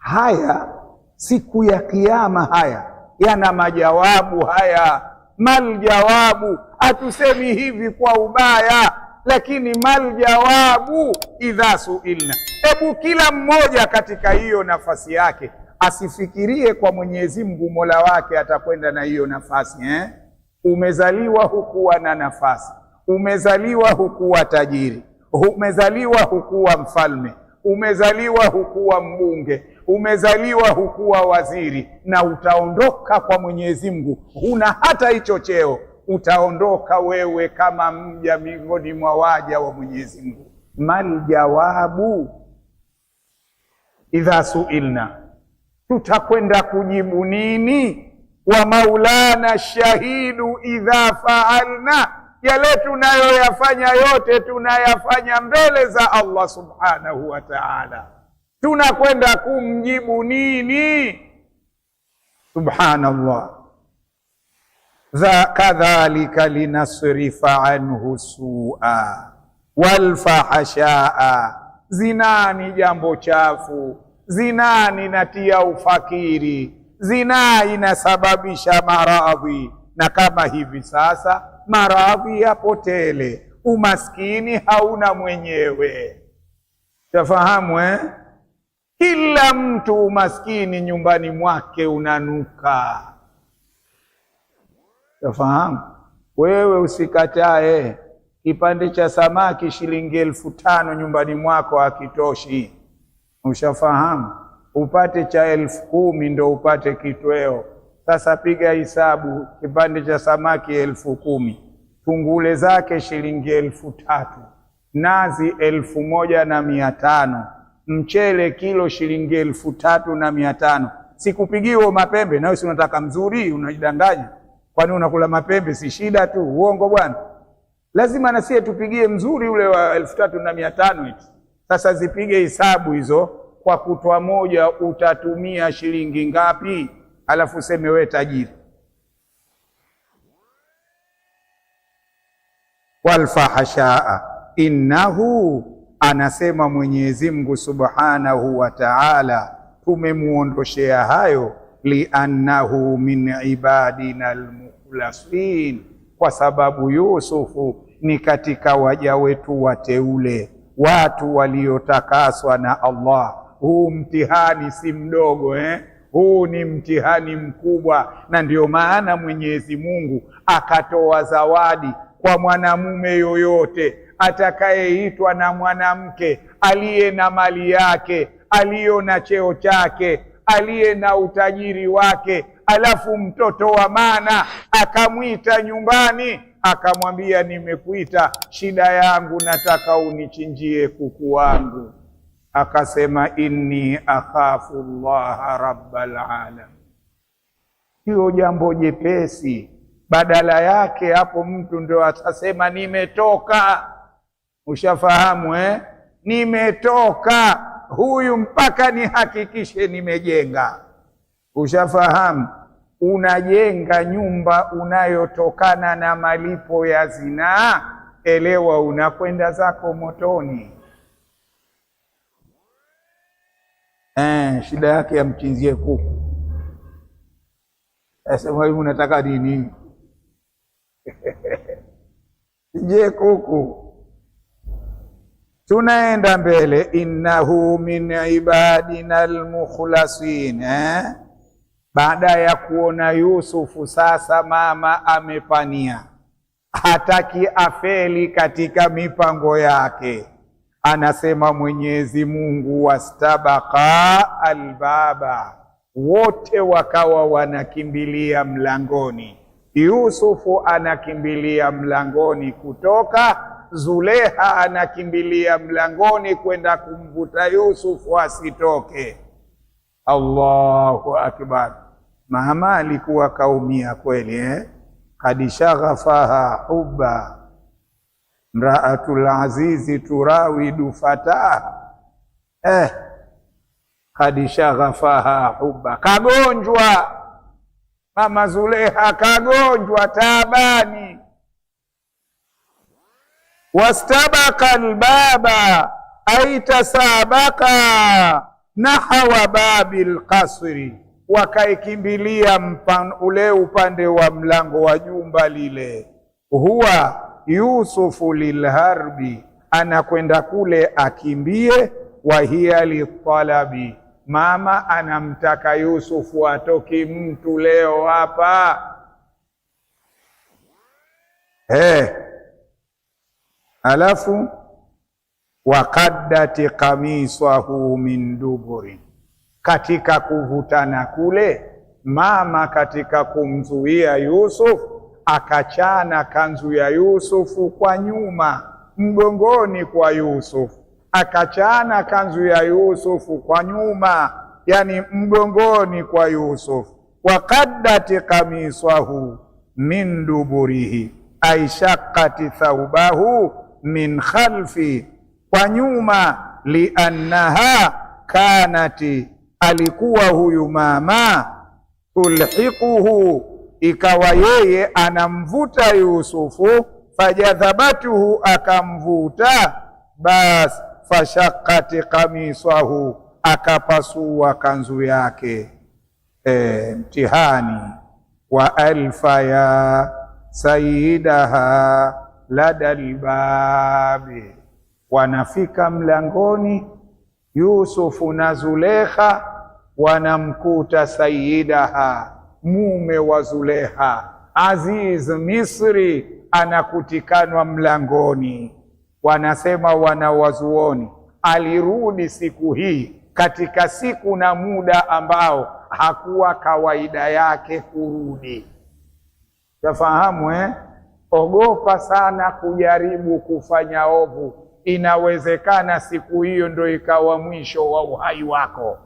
haya siku ya Kiyama haya yana majawabu haya. Mal jawabu, hatusemi hivi kwa ubaya, lakini mal jawabu idha suilna. Hebu kila mmoja katika hiyo nafasi yake asifikirie kwa Mwenyezi Mungu Mola wake atakwenda na hiyo nafasi Umezaliwa hukuwa na nafasi, umezaliwa hukuwa tajiri, umezaliwa hukuwa mfalme, umezaliwa hukuwa mbunge, umezaliwa hukuwa waziri, na utaondoka kwa Mwenyezi Mungu huna hata hicho cheo. Utaondoka wewe kama mja miongoni mwa waja wa Mwenyezi Mungu. Mal jawabu idha suilna, tutakwenda kujibu nini? Wa maulana shahidu idha faalna, yale tunayoyafanya yote tunayafanya mbele za Allah subhanahu wa ta'ala. Tunakwenda kumjibu nini? Subhanallah. Kadhalika linasrifa anhu su'a walfahshaa, zinaa ni jambo chafu, zinaa inatia ufakiri, zinaa inasababisha maradhi, na kama hivi sasa maradhi yapo tele, umaskini hauna mwenyewe. Tafahamu kila mtu umaskini nyumbani mwake unanuka. Tafahamu wewe, usikatae kipande cha samaki shilingi 1500 nyumbani mwako hakitoshi. Ushafahamu? Upate cha 10,000 ndo upate kitweo. Sasa piga hisabu, kipande cha samaki 10,000, tungule zake shilingi 3,000, nazi 1,500, mchele kilo shilingi 3,500. Sikupigiwa mapembe, nawe si unataka mzuri, unajidanganya. Kwani unakula mapembe si shida tu? Uongo bwana. Lazima na sisi tupigie mzuri ule wa 3,500 eti. Sasa zipige hisabu hizo, kwa kutwa moja utatumia shilingi ngapi? Alafu useme wewe tajiri. Walfahshaa, innahu, anasema Mwenyezi Mungu subhanahu wa ta'ala, tumemuondoshea hayo, liannahu min ibadina almukhlasin, kwa sababu Yusufu ni katika waja wetu wateule, watu waliotakaswa na Allah. Huu mtihani si mdogo huu ni mtihani mkubwa, na ndio maana Mwenyezi Mungu akatoa zawadi kwa mwanamume yoyote atakayeitwa na mwanamke aliye na mali yake, aliyo na cheo chake, aliye na utajiri wake, alafu mtoto wa maana akamwita nyumbani, akamwambia nimekuita, shida yangu nataka unichinjie kuku wangu. Akasema inni akhafu Allah rabbal alamin. Hiyo jambo jepesi. Badala yake hapo mtu ndio atasema nimetoka. Ushafahamu nimetoka huyu mpaka nihakikishe nimejenga. Ushafahamu? Unajenga nyumba unayotokana na malipo ya zinaa, elewa unakwenda zako motoni. Shida yake amchinzie kuku. Asema hivi unataka nini? Je, kuku. Tunaenda mbele, innahu min ibadina almukhlasin. Baada ya kuona Yusufu sasa mama amepania, hataki afeli katika mipango yake, anasema Mwenyezi Mungu, wastabaqa albaba, wote wakawa wanakimbilia mlangoni. Yusufu anakimbilia mlangoni kutoka, Zulekha anakimbilia mlangoni kwenda kumvuta Yusufu asitoke. Allahu akbar. Mama alikuwa kaumia kweli Kad shaghafaha hubba mraatul azizi turawidu fataha. Kad shaghafaha hubba, kagonjwa mama Zulekha, kagonjwa taabani. Wastabaka albaba, aitasabaka, nahawa babil qasri, wakaikimbilia ule upande wa mlango wa jumba lile. Huwa Yusufu lilharbi, anakwenda kule akimbie. Wa hiya litalabi, mama anamtaka Yusufu atoki mtu leo hapa. Alafu waqaddati qamisahu min duburi, katika kuvutana kule mama katika kumzuia Yusuf akachana kanzu ya Yusufu kwa nyuma mgongoni kwa Yusuf, akachana kanzu ya Yusufu kwa nyuma, yani mgongoni kwa Yusuf. Waqaddati qamisahu min duburihi, ay shaqqati thawbahu min khalfi, kwa nyuma. Liannaha kanati, alikuwa huyu mama, tulhiquhu, ikawa yeye anamvuta Yusufu. Fajadhabatuhu, akamvuta. Bas fashaqqati qamisahu, akapasua kanzu yake. Mtihani. Wa alfa ya sayyidaha ladal babi, wanafika mlangoni Yusufu na Zulekha, wanamkuta sayyidaha, mume wa Zulekha, Aziz Misri, anakutikanwa mlangoni. Wanasema wanawazuoni, alirudi siku hii katika siku na muda ambao hakuwa kawaida yake kurudi. Tafahamu Ogopa sana kujaribu kufanya ovu, inawezekana siku hiyo ndio ikawa mwisho wa uhai wako.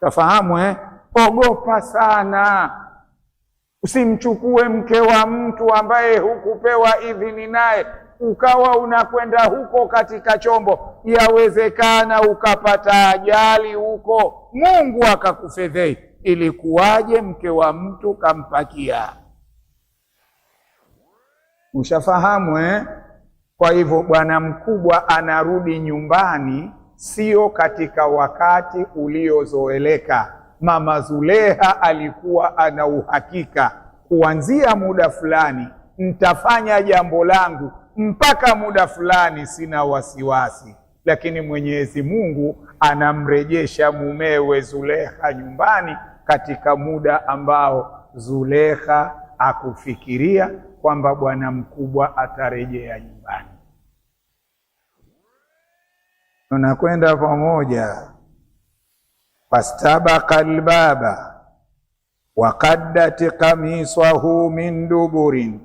Tafahamu Ogopa sana. Usimchukue mke wa mtu ambaye hukupewa idhini naye, ukawa unakwenda huko katika chombo, yawezekana ukapata ajali huko, Mungu akakufedhei. Ilikuwaje mke wa mtu kampakia? Ushafahamu Kwa hivyo bwana mkubwa anarudi nyumbani, sio katika wakati uliozoeleka. Mama Zulekha alikuwa ana uhakika, kuanzia muda fulani nitafanya jambo langu, mpaka muda fulani sina wasiwasi. Lakini Mwenyezi Mungu anamrejesha mumewe Zulekha nyumbani katika muda ambao Zulekha akufikiria kwamba bwana mkubwa atarejea nyumbani. Tunakwenda pamoja. Fastabaqa albaba waqaddat qamisahu min duburin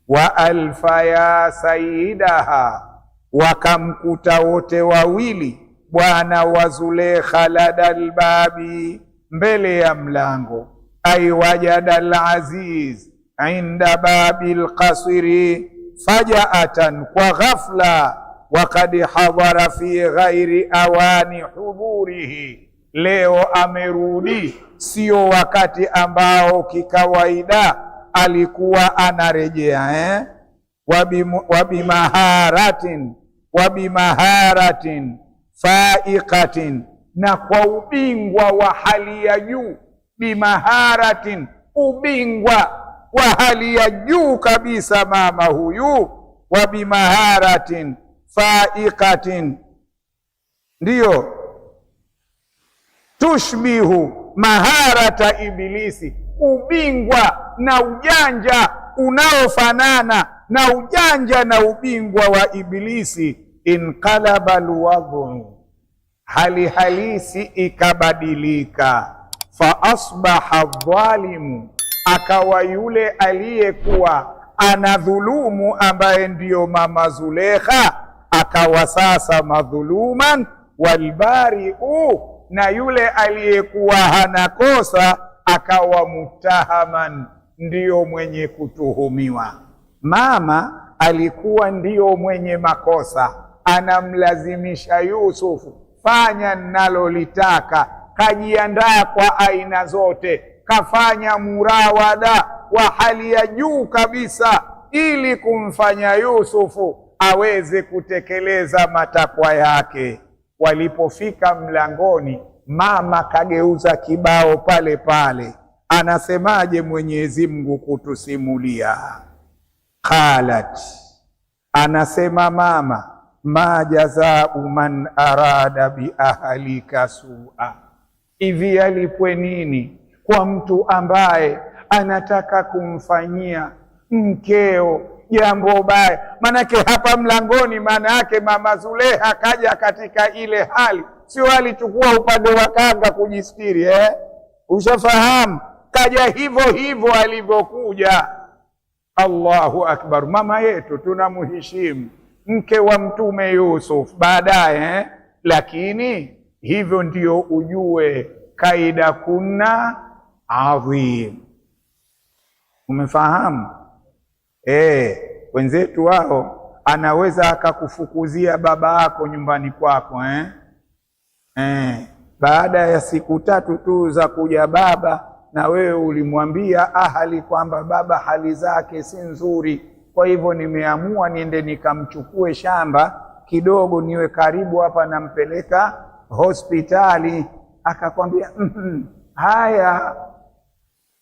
wa alfa ya sayyidaha, wakamkuta wote wawili bwana wa Zulekha ladal babi, mbele ya mlango. Ay wajada al-aziz inda babil qasri fajaatan, kwa ghafla. Wakad hadhara fi ghairi awani hudurihi, leo amerudi sio wakati ambao kikawaida alikuwa anarejea. Wabimaharatin faiqatin, na kwa ubingwa wa hali ya juu. Bimaharatin, ubingwa wa hali ya juu kabisa mama huyu. Wabimaharatin faiqatin, ndiyo tushbihu maharata ibilisi, ubingwa na ujanja unaofanana na ujanja na ubingwa wa Ibilisi. Inqalaba alwadhu, hali halisi ikabadilika. Fa asbaha dhalimu, akawa yule aliyekuwa anadhulumu ambaye ndiyo mama Zulekha, akawa sasa madhuluman. Walbari'u, na yule aliyekuwa hana kosa akawa mutahaman, ndiyo mwenye kutuhumiwa. Mama alikuwa ndiyo mwenye makosa, anamlazimisha Yusufu, fanya ninalolitaka. Kajiandaa kwa aina zote, kafanya murawada wa hali ya juu kabisa ili kumfanya Yusufu aweze kutekeleza matakwa yake. walipofika mlangoni, mama kageuza kibao pale pale. Anasemaje Mwenyezi Mungu kutusimulia? Qalat, anasema mama, ma jazau man arada bi ahlika sua, hivi alipwe nini kwa mtu ambaye anataka kumfanyia mkeo jambo baya? Manake hapa mlangoni, maana yake mama Zulekha kaja katika ile hali, sio alichukua upande wa kanga kujistiri, ushafahamu? Kaja hivyo hivyo alivyokuja. Allahu akbar! Mama yetu tunamheshimu, mke wa Mtume Yusuf baadaye, lakini hivyo ndio ujue kaida kunna adhim. Umefahamu? Wenzetu wao anaweza akakufukuzia baba yako nyumbani kwako, baada ya siku 3 tu za kuja baba, na wewe ulimwambia ahali kwamba baba hali zake si nzuri, kwa hivyo nimeamua niende nikamchukue shamba kidogo niwe karibu hapa, nampeleka hospitali. Akakwambia haya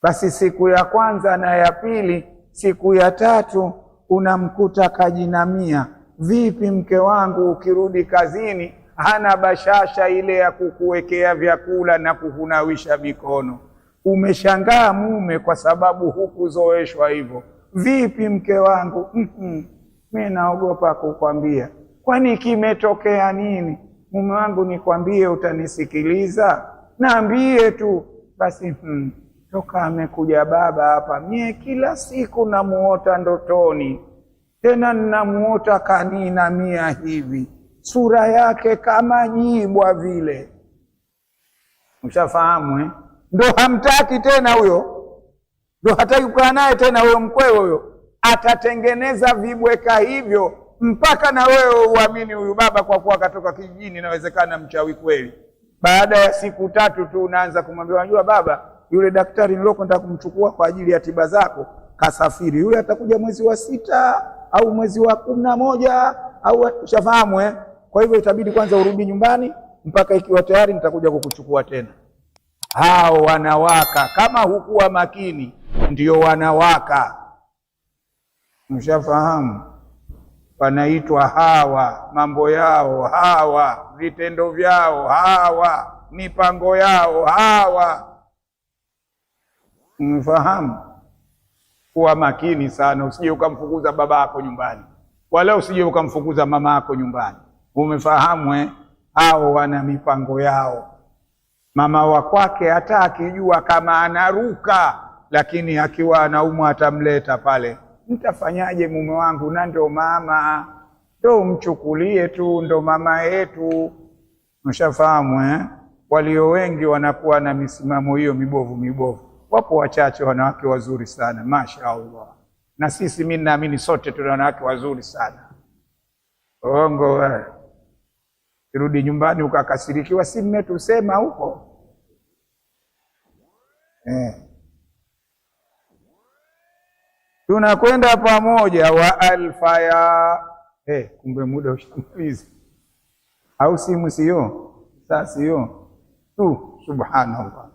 basi. Siku ya kwanza na ya pili, siku ya 3 unamkuta kajinamia. Vipi mke wangu, ukirudi kazini hana bashasha ile ya kukuwekea vyakula na kukunawisha mikono? Umeshangaa mume kwa sababu hukuzoeshwa hivyo. Vipi mke wangu? Mimi naogopa kukwambia. Kwani kimetokea nini? Mume wangu, nikwambie utanisikiliza? Naambie tu. Basi toka amekuja baba hapa, mie kila siku namuota ndotoni, tena ninamuota kaninamia hivi, sura yake kama jibwa vile. Ushafahamu? Ndo hamtaki tena huyo, ndo hataki kukaa naye tena huyo mkwewe huyo. Atatengeneza vibweka hivyo mpaka na wewe uamini huyu baba kwa kuwa katoka kijijini, inawezekana mchawi kweli. Baada ya siku 3 tu unaanza kumwambia, unajua baba, yule daktari nilokwenda kumchukua kwa ajili ya tiba zako kasafiri, yule atakuja mwezi wa 6 au mwezi wa 11 au ushafahamu? Kwa hivyo itabidi kwanza urudi nyumbani mpaka ikiwa tayari nitakuja kukuchukua tena. Hao wanawaka, kama hukuwa makini, ndio wanawaka. Mshafahamu? Wanaitwa hawa, mambo yao hawa, vitendo vyao hawa, mipango yao hawa. Mfahamu? Kuwa makini sana, usije ukamfukuza baba yako nyumbani, wala usije ukamfukuza mama yako nyumbani. Umefahamu? Hao wana mipango yao. Mama wa kwake hata akijua kama anaruka, lakini akiwa anaumwa atamleta pale. Mtafanyaje mume wangu? Na ndio mama, ndio mchukulie tu, ndio mama yetu. Mshafahamu? Walio wengi wanakuwa na misimamo hiyo mibovu. Wapo wachache wanawake wazuri sana, mashaallah. Na sisi, mimi naamini sote tuna wanawake wazuri sana. Ongo wewe. Kirudi nyumbani ukakasirikiwa, si mmetusema huko? Tunakwenda pamoja wa alfaya. Kumbe muda ushamaliza. Au simu sio? Sasa sio. Subhanallah.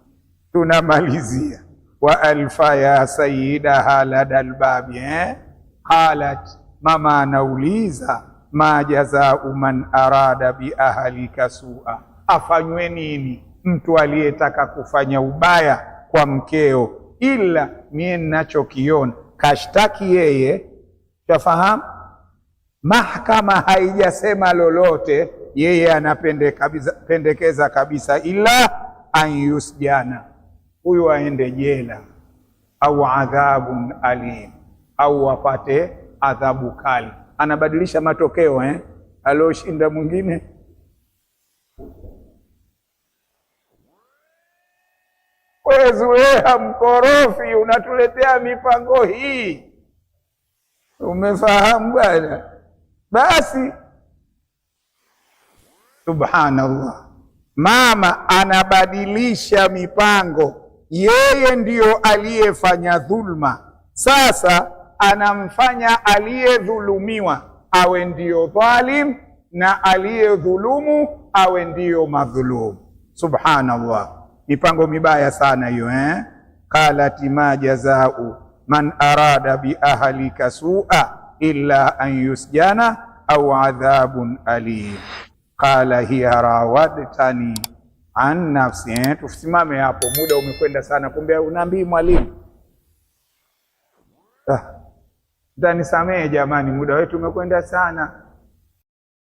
Tunamalizia wa alfaya sayyidaha ladal babi. Qalat, mama anauliza, ma jazau man arada bi ahlika sua, afanywe nini mtu aliyetaka kufanya ubaya kwa mkeo? Ila mie ninachokiona, kashtaki yeye, tafahamu, mahakama haijasema lolote, yeye anapendekeza kabisa, ila an yusjana, huyu aende jela, au adhabun alim, au apate adhabu kali. Anabadilisha matokeo, alioshinda mwingine. Wewe Zulekha mkorofi, unatuletea mipango hii. Umefahamu bwana? Basi subhanallah, mama anabadilisha mipango. Yeye ndiyo aliyefanya dhulma, sasa anamfanya aliyedhulumiwa awe ndiyo dhalim, na aliyedhulumu awe ndiyo madhulum. Subhanallah, mipango mibaya sana hiyo Qalat ma jazau man arada bi ahlika su'a illa an yusjana au adhabun alim. Qala hiya rawadtani an nafsi. Tusimame hapo, muda umekwenda sana. Kumbe unaambii mwalimu, nisamehe jamani, muda wetu umekwenda sana.